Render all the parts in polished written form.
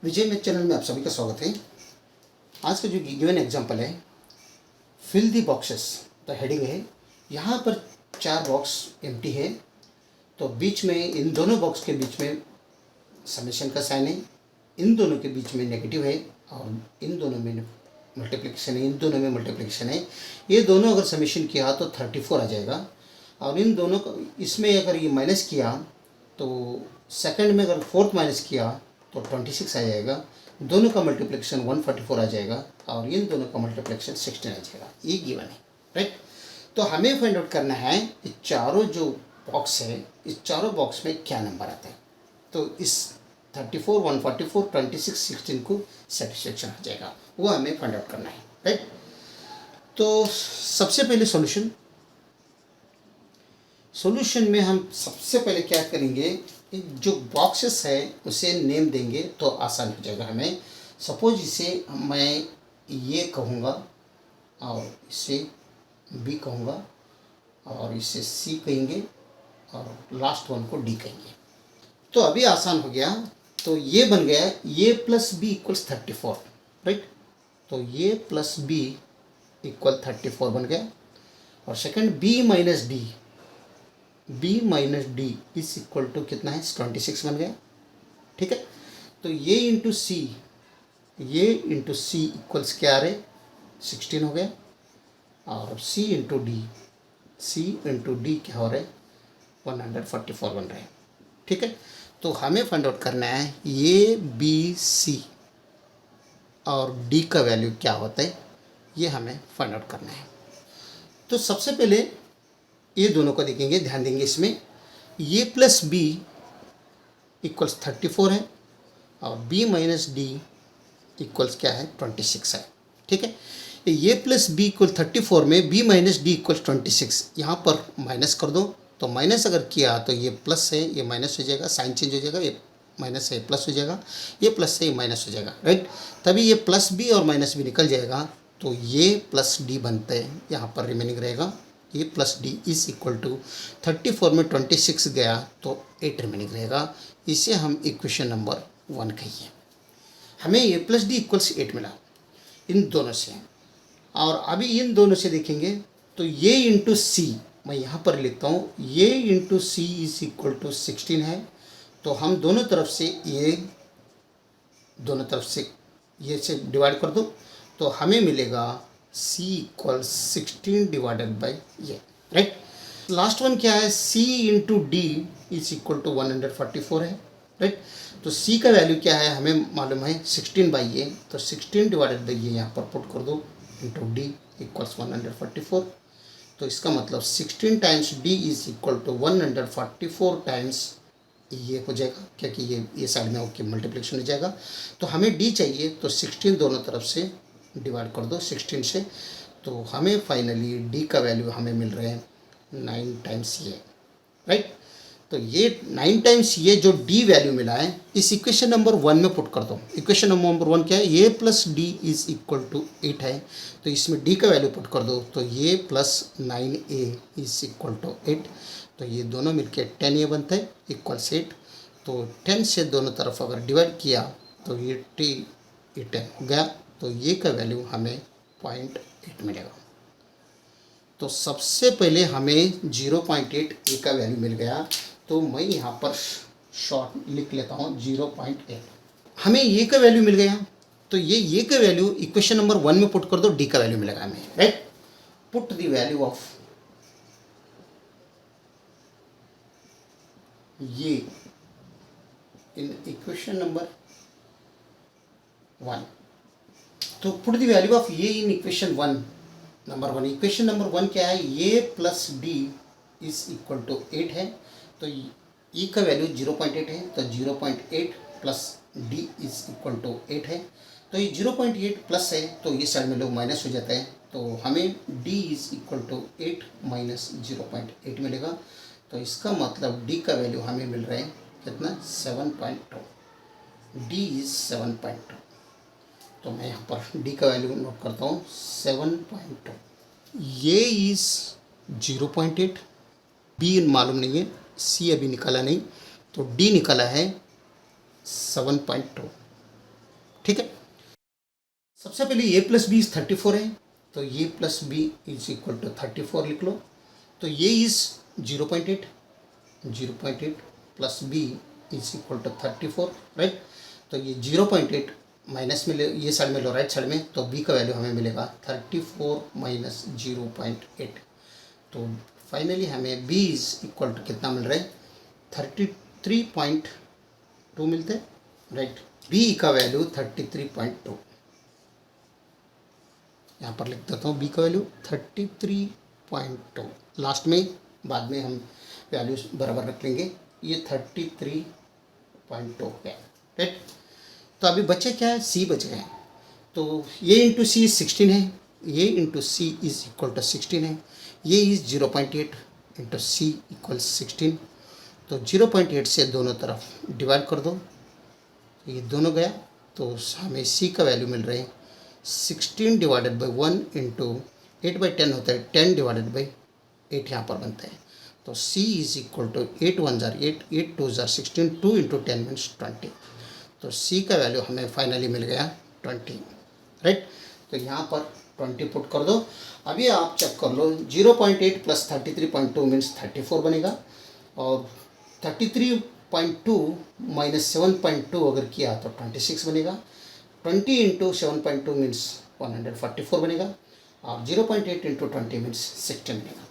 विजय math channel में आप सभी का स्वागत है। आज का जो गिवन एग्जांपल है, फिल दी बॉक्सेस, तो हेडिंग है। यहाँ पर 4 बॉक्स एम्प्टी है, तो बीच में इन दोनों बॉक्स के बीच में समेशन का साइन है, इन दोनों के बीच में नेगेटिव है और इन दोनों में मल्टीप्लिकेशन है, इन दोनों में मल्टीप्लिकेशन है। ये दोनों अगर समेशन किया तो 34 आ जाएगा और इन दोनों को इसमें अगर ये माइनस किया तो सेकंड में अगर फोर्थ माइनस किया तो 26 आ जाएगा। दोनों का मल्टीप्लिकेशन 144 आ जाएगा और इन दोनों का मल्टीप्लिकेशन 16 आ जाएगा। ये गिवन है, राइट। तो हमें फाइंड आउट करना है कि चारों जो बॉक्स है, इस चारों बॉक्स में क्या नंबर आता है। तो इस 34, 144, 26, 16 को सेटिस्फेक्शन आ जाएगा, वो हमें फाइंड आउट करना है, राइट। तो सबसे पहले सॉल्यूशन में हम सबसे पहले क्या करेंगे, जो बॉक्सेस है उसे नेम देंगे तो आसान हो जाएगा हमें। सपोज इसे मैं ये कहूँगा और इसे बी कहूँगा और इसे सी कहेंगे और लास्ट वन को डी कहेंगे। तो अभी आसान हो गया। तो ये बन गया A plus B equals 34, right. तो ए प्लस बी इक्वल 34 बन गया। और second B minus D is equal to कितना है, 26 बन गया, ठीक है। तो ये इंटू सी इक्वल्स क्या आ रहे, 16 हो गया। और सी इंटू डी क्या हो रहा है, 144 बन रहा है, ठीक है। तो हमें फाइंड आउट करना है ए बी सी और डी का वैल्यू क्या होता है, ये हमें फाइंड आउट करना है। तो सबसे पहले ये दोनों को देखेंगे, ध्यान देंगे इसमें। ए प्लस बी इक्वल्स 34 है और बी माइनस डी इक्वल्स क्या है, 26 है, ठीक है। ए प्लस बी इक्वल 34 में बी माइनस डी इक्वल्स 26, यहाँ पर माइनस कर दो। तो माइनस अगर किया तो ये प्लस है, ये माइनस हो जाएगा, साइन चेंज हो जाएगा, ये माइनस है प्लस हो जाएगा, ये प्लस है ये माइनस हो जाएगा, राइट। तभी ये प्लस बी और माइनस बी निकल जाएगा, तो ये प्लस डी बनते हैं, यहाँ पर रिमेनिंग रहेगा a plus D is equal to 34 में 26 गया तो 8 रिमेनिंग रहेगा। इसे हम इक्वेशन नंबर 1 कहिए। हमें ए प्लस डी इक्वल्स 8 मिला इन दोनों से। और अभी इन दोनों से देखेंगे तो ये इंटू सी, मैं यहाँ पर लिखता हूँ, ये into C is equal to 16 है। तो हम दोनों तरफ से ये से डिवाइड कर दो तो हमें मिलेगा c इक्वल 16 डिवाइडेड बाई ये, राइट। लास्ट वन क्या है, c into D is equal to 144 है, राइट। तो c का वैल्यू क्या है हमें मालूम है, 16 बाई ये, तो 16 डिवाइडेड बाई ये यहाँ पर पुट कर दो इंटू डी इक्वल्स 144। तो इसका मतलब 16 times d is equal to 144 times ये हो जाएगा, क्योंकि ये साइड में ओके मल्टीप्लिकेशन हो जाएगा। तो हमें d चाहिए, तो 16 दोनों तरफ से डिवाइड कर दो 16 से, तो हमें फाइनली डी का वैल्यू हमें मिल रहे हैं 9 टाइम्स ये, राइट। तो ये 9 टाइम्स ये जो डी वैल्यू मिला है इस इक्वेशन नंबर 1 में पुट कर दो। इक्वेशन नंबर 1 क्या है, a plus D is equal to 8 है, तो इसमें डी का वैल्यू पुट कर दो, तो ये plus 9a is equal to 8। तो ये दोनों मिलके 10a बनता है इक्वल्स 8। तो 10 से दोनों तरफ अगर डिवाइड किया तो ये 10 हो गया, तो ये का वैल्यू हमें 0.8 मिलेगा। तो सबसे पहले हमें 0.8 ए का वैल्यू मिल गया, तो मैं यहाँ पर शॉर्ट लिख लेता हूँ 0.8। हमें ये का वैल्यू मिल गया, तो ये का वैल्यू इक्वेशन नंबर 1 में पुट कर दो, डी का वैल्यू मिलेगा हमें, right. Put the value of ये इन इक्वेशन नंबर 1। तो पुट द वैल्यू ऑफ ये in equation 1 number 1। Equation number 1 क्या है, a plus D is equal to 8 है, तो ई का वैल्यू 0.8 है, तो 0.8 plus D is equal to 8 है। तो ये 0.8 प्लस है, तो ये साइड में लोग माइनस हो जाता है, तो हमें D is equal to 8 minus 0.8 मिलेगा। तो इसका मतलब डी का वैल्यू हमें मिल रहा है कितना, 7.2। D is 7.2। तो मैं यहाँ पर डी का वैल्यू नोट करता हूँ 7.2। ये इज 0.8, बी मालूम नहीं है, सी अभी निकाला नहीं, तो डी निकाला है 7.2। ठीक है। सबसे पहले ए प्लस बी इज 34 है, तो ए plus b is equal to 34 लिख लो। तो a is 0.8 plus b is equal to 34, right. तो ये 0.8 माइनस में ले, ये साइड में लो, राइट साइड में, तो बी का वैल्यू हमें मिलेगा 34 माइनस 0.8। तो फाइनली हमें बी इज इक्वल टू कितना मिल रहा है, 33.2 मिलते हैं, राइट। बी का वैल्यू 33.2, यहाँ पर लिख देता हूँ बी का वैल्यू 33.2। लास्ट में बाद में हम वैल्यूज बराबर रख लेंगे। ये 33.2 है, राइट। तो अभी बचे क्या है, सी बच गए हैं। तो ये इंटू सी 16 है, ये into C is equal to 16 है, ये इज 0.8 इंटू सी इक्वल 16। तो 0.8 से दोनों तरफ डिवाइड कर दो, ये दोनों गया, तो हमें सी का वैल्यू मिल रहा है 16 डिवाइडेड बाई 1 इंटू 8/10 होता है, 10 डिवाइडेड बाई 8 यहाँ पर बनता है। तो c इज इक्वल टू 8 1 जार 8, 8 2 जार 16, 2 इंटू 10 मीन्स 20। तो c का वैल्यू हमें फाइनली मिल गया 20, राइट। तो यहाँ पर 20 पुट कर दो। अभी आप चेक कर लो, 0.8 प्लस 33.2 मीन्स 34 बनेगा, और 33.2 माइनस 7.2 अगर किया तो 26 बनेगा। 20 इंटू 7.2 मीन्स 144 बनेगा, और 0.8 इंटू 20 मीन्स 16 बनेगा।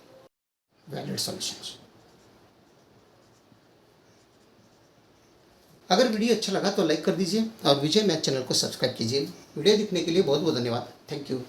Valid solutions. अगर वीडियो अच्छा लगा तो लाइक कर दीजिए और विजय मैथ चैनल को सब्सक्राइब कीजिए। वीडियो देखने के लिए बहुत बहुत धन्यवाद। Thank you.